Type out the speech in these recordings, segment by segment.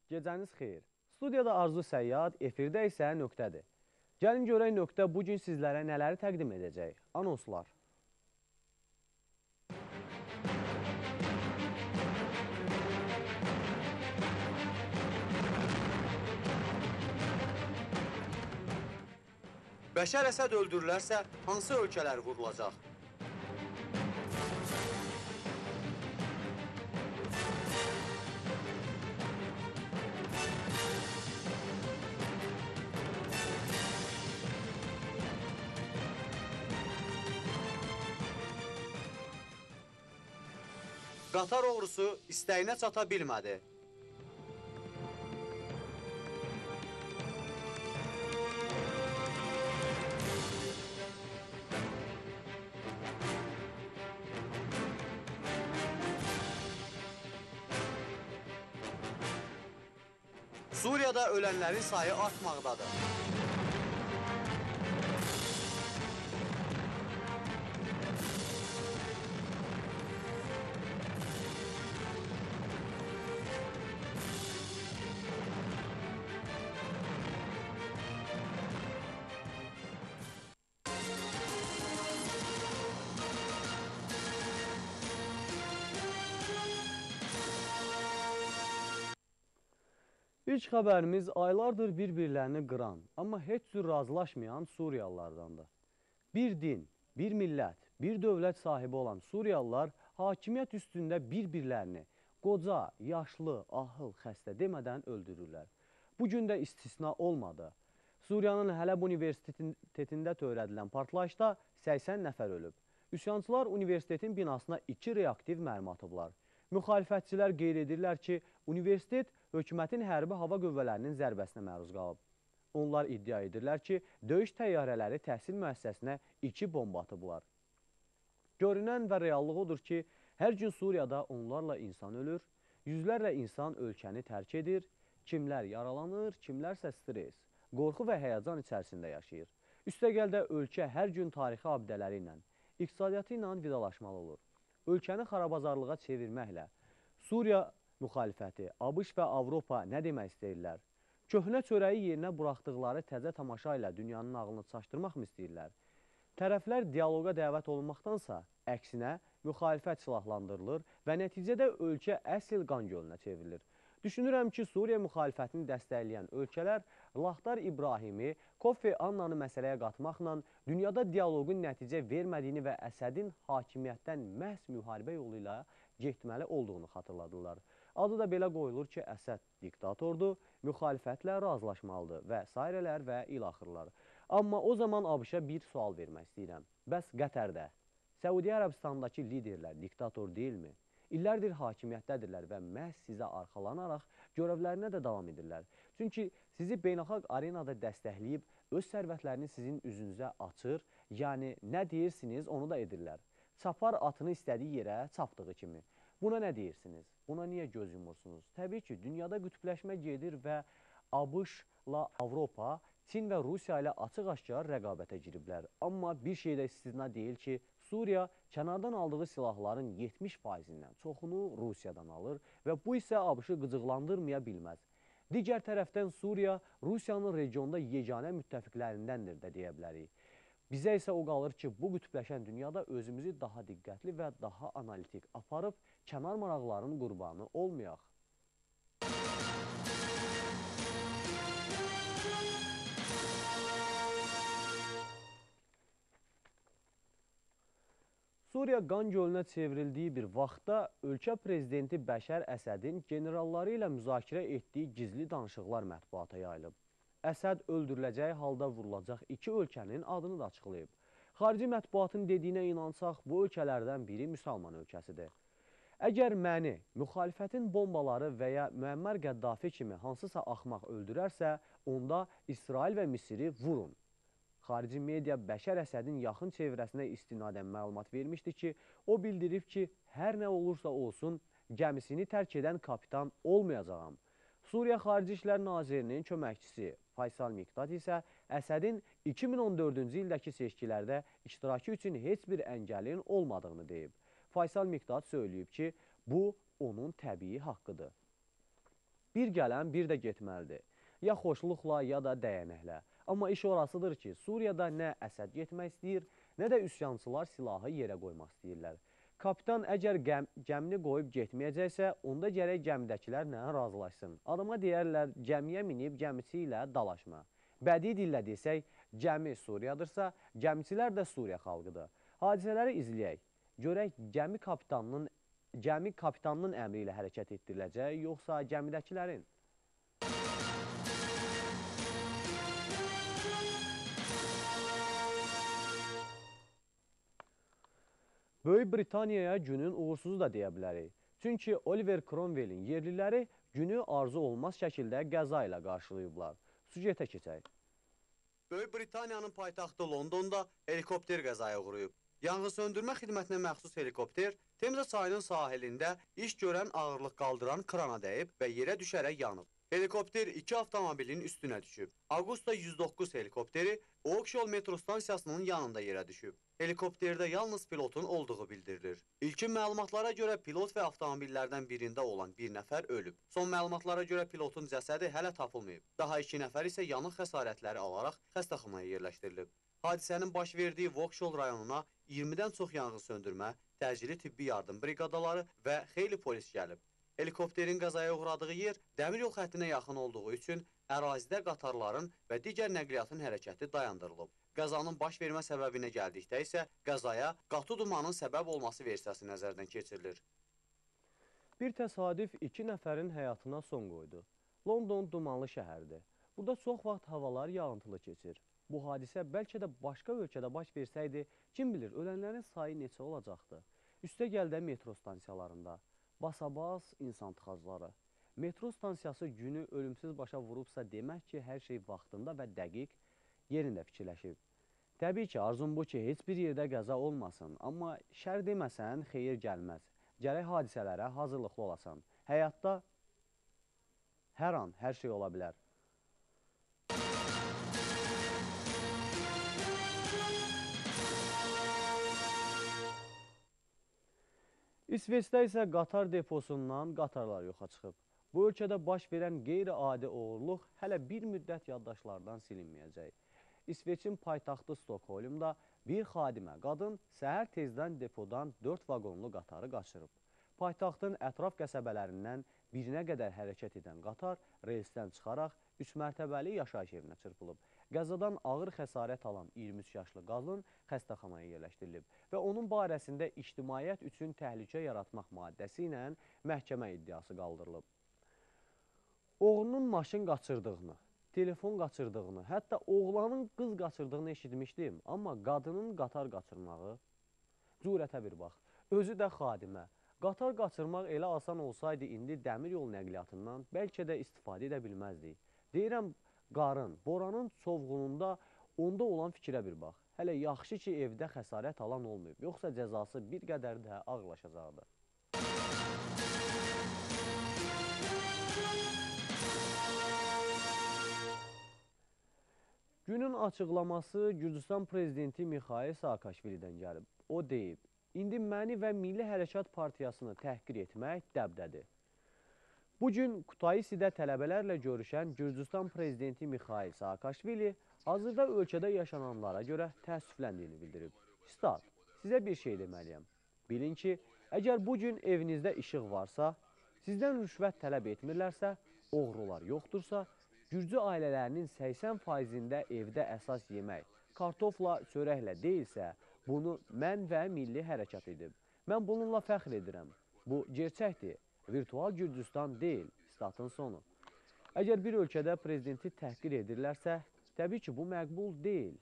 Gecəniz xeyir. Studiyada Arzu Səyyad, efirdə isə nöqtədir. Gəlin görək nöqtə bugün sizlərə nələri təqdim edəcək? Anonslar. Bəşər Əsəd öldürülərsə, hansı ölkələr vurulacaq? Qatar oğrusu istəyinə çata bilmədi. Suriyada ölənlərin sayı artmaqdadır. İlk xəbərimiz aylardır bir-birlərini qıran, amma heç cür razılaşmayan Suriyalılardandır. Bir din, bir millət, bir dövlət sahibi olan Suriyalılar hakimiyyət üstündə bir-birlərini qoca, yaşlı, ahıl, xəstə demədən öldürürlər. Bugün də istisna olmadı. Suriyanın Hələb Universitetində törədilən partlayışda 80 nəfər ölüb. Üsyançılar universitetin binasına 2 reaktiv mərmi atıblar. Müxalifətçilər qeyd edirlər ki, universitet hökumətin hərbi hava qüvvələrinin zərbəsinə məruz qalıb. Onlar iddia edirlər ki, döyüş təyyarələri təhsil müəssisəsinə 2 bomba atıblar. Görünən və reallıq odur ki, hər gün Suriyada onlarla insan ölür, yüzlərlə insan ölkəni tərk edir, kimlər yaralanır, kimlərsə stres, qorxu və həyəcan içərisində yaşayır. Üstəgəl də ölkə hər gün tarixi abidələri ilə, iqtisadiyyatı ilə vidalaşmalı olur. Ölkəni xarabazarlığa çevirməklə Suriya müxalifəti, ABŞ və Avropa nə demək istəyirlər? Köhnə çörəyi yerinə buraxdıqları təzə tamaşa ilə dünyanın ağlını çaşdırmaq mı istəyirlər? Tərəflər diyaloqa dəvət olunmaqdansa, əksinə müxalifət silahlandırılır və nəticədə ölkə əsl qan gölünə çevrilir. Düşünürəm ki, Suriya müxalifətini dəstəkləyən ölkələr Laxdar İbrahimi, Kofi Annanı məsələyə qatmaqla dünyada diyaloqun nəticə vermədiyini və Əsədin hakimiyyətdən məhz müharibə yolu ilə getməli olduğunu xatırladılar. Adı da belə qoyulur ki, Əsəd diktatordur, müxalifətlə razılaşmalıdır və sairələr və ilaxırlar. Amma o zaman ABŞ-a bir sual vermək istəyirəm. Bəs Qətərdə, Səudiyyə Ərəbistandakı liderlər diktator deyilmi? İllərdir hakimiyyətdədirlər və məhz sizə arxalanaraq görevlərinə də davam edirlər. Çünki sizi beynəlxalq arenada dəstəkləyib, öz sərvətlərini sizin üzünüzə açır, yəni nə deyirsiniz onu da edirlər. Çapar atını istədiyi yerə çapdığı kimi. Buna nə deyirsiniz? Buna niyə göz yumursunuz? Təbii ki, dünyada qütbləşmə gedir və ABŞ-la Avropa, Çin və Rusiya ilə açıq-aşkar rəqabətə giriblər. Amma bir şey də istisna deyil ki, Suriya kənardan aldığı silahların 70%-dən çoxunu Rusiyadan alır və bu isə ABŞ-ı qıcıqlandırmaya bilməz. Digər tərəfdən Suriya Rusiyanın regionda yeganə müttəfiqlərindəndir də deyə bilərik. Bizə isə o qalır ki, bu qütbləşən dünyada özümüzü daha diqqətli və daha analitik aparıb kənar maraqların qurbanı olmayaq. Suriya qan gölünə çevrildiyi bir vaxtda ölkə prezidenti Bəşər Əsədin generalları ilə müzakirə etdiyi gizli danışıqlar mətbuata yayılıb. Əsəd öldürüləcəyi halda vurulacaq 2 ölkənin adını da açıqlayıb. Xarici mətbuatın dediyinə inansaq, bu ölkələrdən biri müsəlman ölkəsidir. Əgər məni müxalifətin bombaları və ya Müəmmər Qəddafi kimi hansısa axmaq öldürərsə, onda İsrail və Misiri vurun. Xarici media Bəşər Əsədin yaxın çevrəsinə istinadən məlumat vermişdi ki, o bildirib ki, hər nə olursa olsun, gəmisini tərk edən kapitan olmayacağam. Suriya Xarici İşlər Nazirinin köməkçisi Faysal Miqdad isə Əsədin 2014-cü ildəki seçkilərdə iştirakı üçün heç bir əngəlin olmadığını deyib. Faysal Miqdad söyləyib ki, bu onun təbii haqqıdır. Bir gələn, bir də getməlidir. Ya xoşluqla, ya da dəyənəklə. Amma iş orasıdır ki, Suriyada nə Əsəd getmək istəyir, nə də üsyançılar silahı yerə qoymaq istəyirlər. Kapitan əgər gəmini qoyub getməyəcəksə, onda gərək gəmidəkilərlə razılaşsın. Adama deyərlər, gəmiyə minib gəmisi ilə dalaşma. Bədii dillə desək, gəmi Suriyadırsa, gəmicilər də Suriya xalqıdır. Hadisələri izləyək. Görək, gəmi kapitanının əmri ilə hərəkət etdiriləcək, yoxsa gəmidəkilərin? Böyük Britaniyaya günün uğursuzu da deyə bilərik. Çünki Oliver Cromwell'in yerliləri günü arzu olmaz şəkildə qəza ilə qarşılayıblar. Süjetə keçək. Böyük Britaniyanın paytaxtı Londonda helikopter qəzaya uğrayıb. Yanğınsöndürmə xidmətinə məxsus helikopter Temza çayının sahilində iş görən ağırlıq qaldıran krana dəyib və yerə düşərək yanıb. Helikopter 2 avtomobilin üstünə düşüb. Avqustda 109 helikopteri Oakshall metro stansiyasının yanında yerə düşüb. Helikopterdə yalnız pilotun olduğu bildirilir. İlkin məlumatlara görə pilot və avtomobillərdən birində olan bir nəfər ölüb. Son məlumatlara görə pilotun cəsədi hələ tapılmayıb. Daha 2 nəfər isə yanıq xəsarətləri alaraq xəstəxanaya yerləşdirilib. Hadisənin baş verdiyi Vauxhall rayonuna 20-dən çox yanğın söndürmə, təcili tibbi yardım briqadaları və xeyli polis gəlib. Helikopterin qəzaya uğradığı yer dəmir yol xəttinə yaxın olduğu üçün ərazidə qatarların və digər nəqliyyatın hərəkəti dayandırılıb. Qəzanın baş vermə səbəbinə gəldikdə isə qəzaya qatı dumanın səbəb olması versiyası nəzərdən keçirilir. Bir təsadüf 2 nəfərin həyatına son qoydu. London dumanlı şəhərdir. Burada çox vaxt havalar yağıntılı keçir. Bu hadisə bəlkə də başqa ölkədə baş versəydi, kim bilir, ölənlərin sayı neçə olacaqdı. Üstə gəldə metro stansiyalarında. Basabas insan tıxacları. Metro stansiyası günü ölümsüz başa vurubsa demək ki, hər şey vaxtında və dəqiq yerində fikirləşib. Təbii ki, arzum bu ki, heç bir yerdə qəza olmasın, amma şər deməsən xeyir gəlməz. Gərək hadisələrə hazırlıqlı olasan. Həyatda hər an hər şey ola bilər. İsveçdə isə qatar deposundan qatarlar yoxa çıxıb. Bu ölkədə baş verən qeyri-adi oğurluq hələ bir müddət yaddaşlardan silinməyəcək. İsveçin paytaxtı Stokholmda bir xadimə qadın səhər tezdən depodan 4 vaqonlu qatarı qaçırıb. Paytaxtın ətraf qəsəbələrindən birinə qədər hərəkət edən qatar reysdən çıxaraq 3 mərtəbəli yaşayış evinə çırpılıb. Qəzadan ağır xəsarət alan 23 yaşlı qadın xəstəxanaya yerləşdirilib və onun barəsində ictimaiyyət üçün təhlükə yaratmaq maddəsi ilə məhkəmə iddiası qaldırılıb. Oğlunun maşın qaçırdığını, telefon qaçırdığını, hətta oğlanın qız qaçırdığını eşitmişdim, amma qadının qatar qaçırmağı cürətə bir bax. Özü də xadimə. Qatar qaçırmaq elə asan olsaydı, indi dəmir yol nəqliyyatından bəlkə də istifadə edə bilməzdik. Deyirəm, qarın, boranın çovğununda onda olan fikrə bir bax. Hələ yaxşı ki, evdə xəsarət alan olmayıb, yoxsa cəzası bir qədər də ağırlaşacaqdı. Günün açıqlaması Gürcüstan prezidenti Mikhail Saakashvilidən gəlib. O deyib, indi məni və Milli Hərəkat Partiyasını təhqir etmək dəbdədir. Bugün Kutaisidə tələbələrlə görüşən Gürcüstan prezidenti Mikhail Saakashvili hazırda ölkədə yaşananlara görə təəssüfləndiyini bildirib. Stat, sizə bir şey deməliyəm. Bilin ki, əgər bugün evinizdə işıq varsa, sizdən rüşvət tələb etmirlərsə, oğrular yoxdursa, Gürcü ailələrinin 80%-ində evdə əsas yemək, kartofla, çörəklə deyilsə, bunu mən və Milli Hərəkat edib. Mən bununla fəxr edirəm. Bu gerçəkdir. Virtual Gürcüstan deyil, statın sonu. Əgər bir ölkədə prezidenti təhqir edirlərsə, təbii ki, bu məqbul deyil.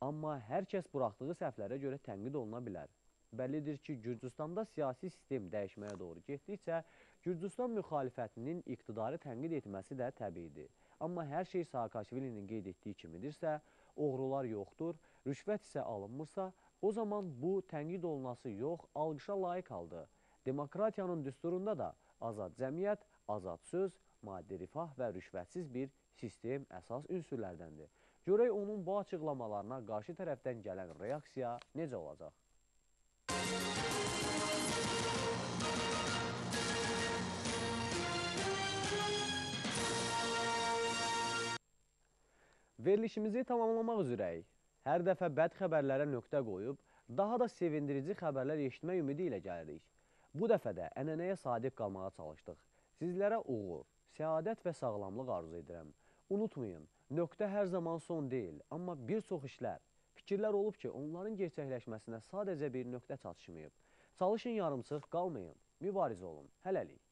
Amma hər kəs buraxdığı səhvlərə görə tənqid oluna bilər. Bəllidir ki, Gürcüstanda siyasi sistem dəyişməyə doğru getdikcə, Gürcüstan müxalifətinin iqtidarı tənqid etməsi də təbiidir. Amma hər şey Saakashvilinin qeyd etdiyi kimidirsə, oğrular yoxdur, rüşvət isə alınmırsa, o zaman bu tənqid olunası yox, alqışa layiq haldır. Demokratiyanın düsturunda da azad cəmiyyət, azad söz, maddi rifah və rüşvətsiz bir sistem əsas ünsürlərdəndir. Görək onun bu açıqlamalarına qarşı tərəfdən gələn reaksiya necə olacaq? Verilişimizi tamamlamaq üzrəyik. Hər dəfə bəd xəbərlərə nöqtə qoyub, daha da sevindirici xəbərlər eşitmək ümidi ilə gəlirik. Bu dəfə də ənənəyə sadiq qalmağa çalışdıq. Sizlərə uğur, səadət və sağlamlıq arzu edirəm. Unutmayın, nöqtə hər zaman son deyil, amma bir çox işlər, fikirlər olub ki, onların gerçəkləşməsinə sadəcə bir nöqtə çatışmayıb. Çalışın yarımçıq qalmayın, mübarizə olun. Hələlik.